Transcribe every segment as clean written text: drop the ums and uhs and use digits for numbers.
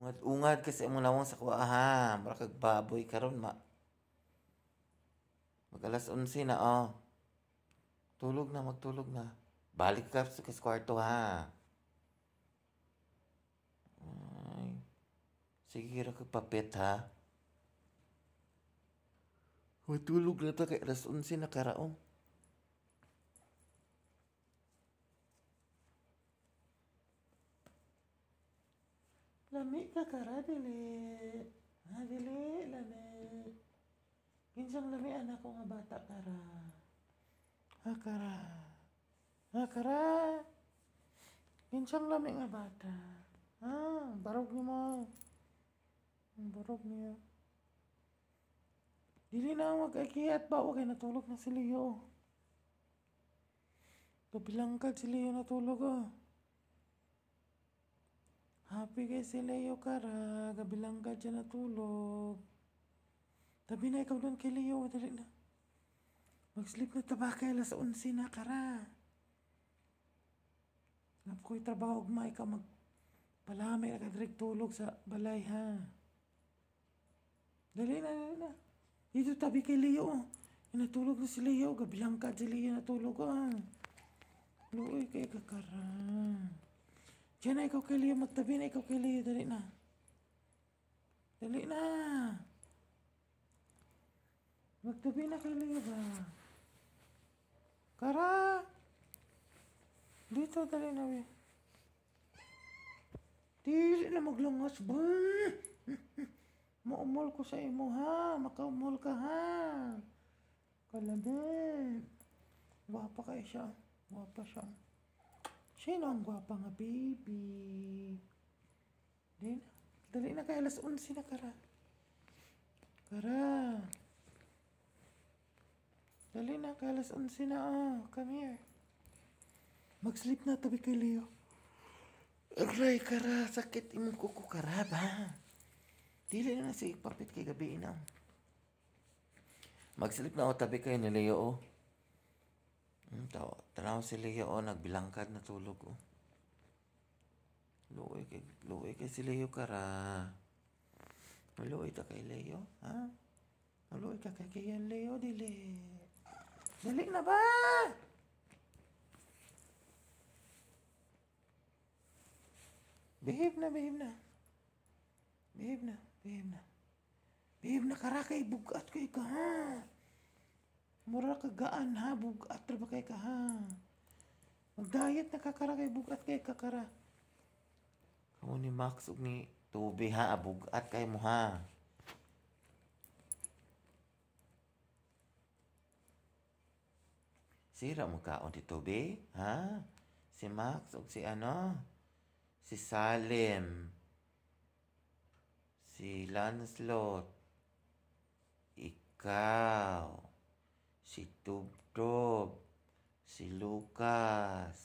Ungad-ungad kasi imong lawang sa kuha ha. Mura kag baboy karon mag alas 11 na oh. Tulog na, magtulog na. Balik ka sa kwarto ha. Ay, sige ra kag papet ha. Matulog na ta kay alas 11 na karaong. Lami ka kara dili. Ha dili lami. Kinsang lami anak ko nga bata kara. Ha kara. Ha kara. Kinsang lami nga bata. Ha, barog niyo mo. Barog niyo. Dili na mag-akiyat ba? Okay, natulog na si Leo. Kabilangkad si Leo natulog oh. Happy kay si Leo kara. Kabilangkad siya natulog. Tabi na ikaw doon kay Leo. Dali na. Mag-sleep na taba kay alas 11 na kara. Lap ko'y trabaho ugma ikaw magpalamay na kadrig tulog sa balay ha. Dali na, dali na. Dito tabi kay Leo. Natulog na si Leo. Gabilangkad si Leo natulog ah. Luoy kay kakara. Diyan na ikaw kay Leo. Magtabi na ikaw kay Leo. Dali na. Dali na. Magtabi na kay Leo ba? Kara. Dito dali na we. Dili na maglangos ba? Maumol ko sa imo ha. Makaumol ka ha. Kalamin. Gwapa kayo siya. Gwapa siya. Sino ang gwapa nga baby? Dali na kay alas 11 na kara. Kara. Dali na kay alas 11 na oh. Come here. Mag-sleep na tabi kay Leo. Aray kara. Sakit imong kuko kara ba? Dili na si papit kay gabi na. Mag-sleep na o tabi kay ni Leo o. Tanaw si Leo o. Nagbilangkad na tulog o. Luoy kay si Leo kara. Luoy ta kay Leo. Ha? Luoy ka kay Leo dili. Dali na ba? Behave na, behave na. Behave na, behave na. Behave na kara kay bugat kay ka ha. Mura ka gaan ha, bugat ra ba kay ka ha. Mag-diet na kakara kay bugat kay kakara. Kamu ni Max ug ni Toby ha, bugat kay mo ha. Sira mo kaon ti Toby, ha? Si Max ug si ano? Si Salim. Si Lancelot. Ikaw. Si Tubtob. Si Lucas.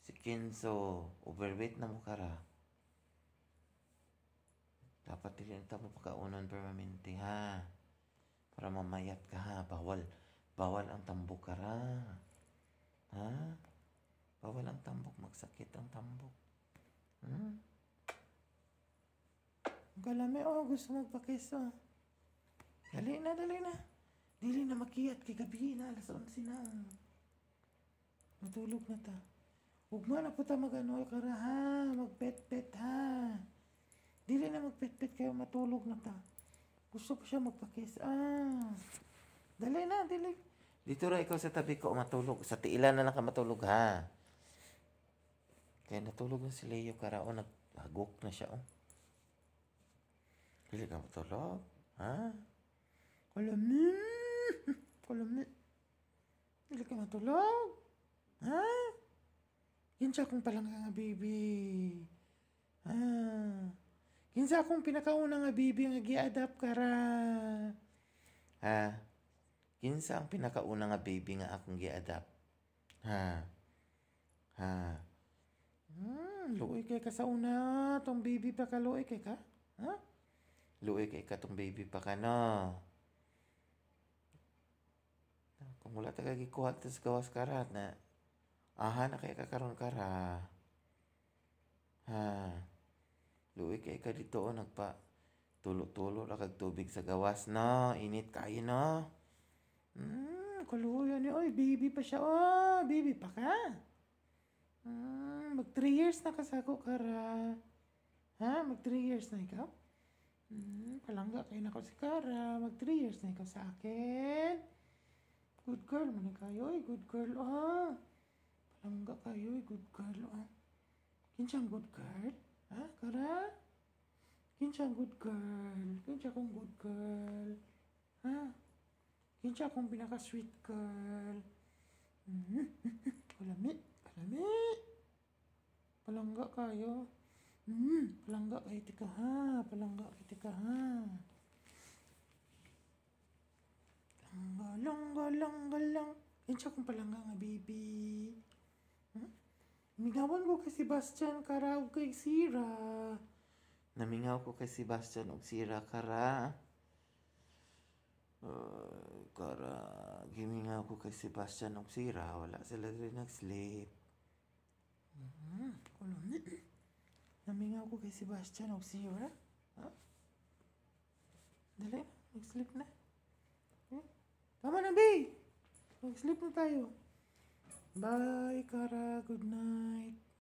Si Kinso. Overweight na mo kara. Dapat din ta mo pagkaunan permanente ha. Para mamayat ka ha. Bawal ang tambok kara. Ha? Bawal ang tambok. Magsakit ang tambok. Galame oh. Gusto magpakiso. Dali na, dali na. Dili na makiyat kay gabi na. Alas 11 na. Matulog na ta. Ugma na po ta mag-ano kara ha. Magpet-pet ha. Dili na magpet-pet kayo. Matulog na ta. Gusto pa siya magpakis. Dali na, dili. Dito ra ikaw sa tabi ko matulog. Sa tiilan na lang ka matulog ha. Kaya natulog na si Leo kara o naghagok na siya o. Dili ka matulog. Ha? Kalami. Kalami. Dili ka matulog. Ha? Yan siya kung palang nga baby. Ha? Kinsa akong pinakauna nga baby nga gi-adapt kara. Ha? Kinsa ang pinakauna nga baby nga akong gi-adapt. Ha? Ha? Luoy kay ka sa una. Tong baby pa ka luoy kay ka? Ha? Luoy kay ka tong baby pa ka no. Kung wala ta kay gikuha sa gawas kara na aha na kay ka karon kara. Ha. Luwi kay ka dito nagpa tulo-tulo ra kag tubig sa gawas no. Init kayo no. Kuluyan ni. Oy, baby pa siya. Oh, baby pa ka. Mag 3 years na kasako ka ra. Ha? Mag 3 years na ikaw? Palangga kayo na ko si Kara. Mag 3 years na ikaw sa akin. Good girl man kayo. Oy, good girl. Ah. Palangga kayo. Good girl. Ah. Kinsang good girl? Ha, Kara? Kinsang good girl? Kinsa kong good girl? Ha? Kinsa kong pinaka-sweet girl? Kalami. Kalami. Palangga kayo. Palangga kayo tika ha. Palangga kayo tika ha. Langga lang. Kinsa kong palangga nga baby. Mingawan ko kay Sebastian Kara ug kay Sira. Namingaw ko kay Sebastian ug Sira Kara. Kara, gimingaw ko kay Sebastian ug Sira. Wala sila rin nag-sleep. Kulami. Namingaw ko kay Sebastian ug Sira. Ha? Dali, mag-sleep na. Tama na, babe. Mag-sleep na tayo. Bye, Kara. Good night.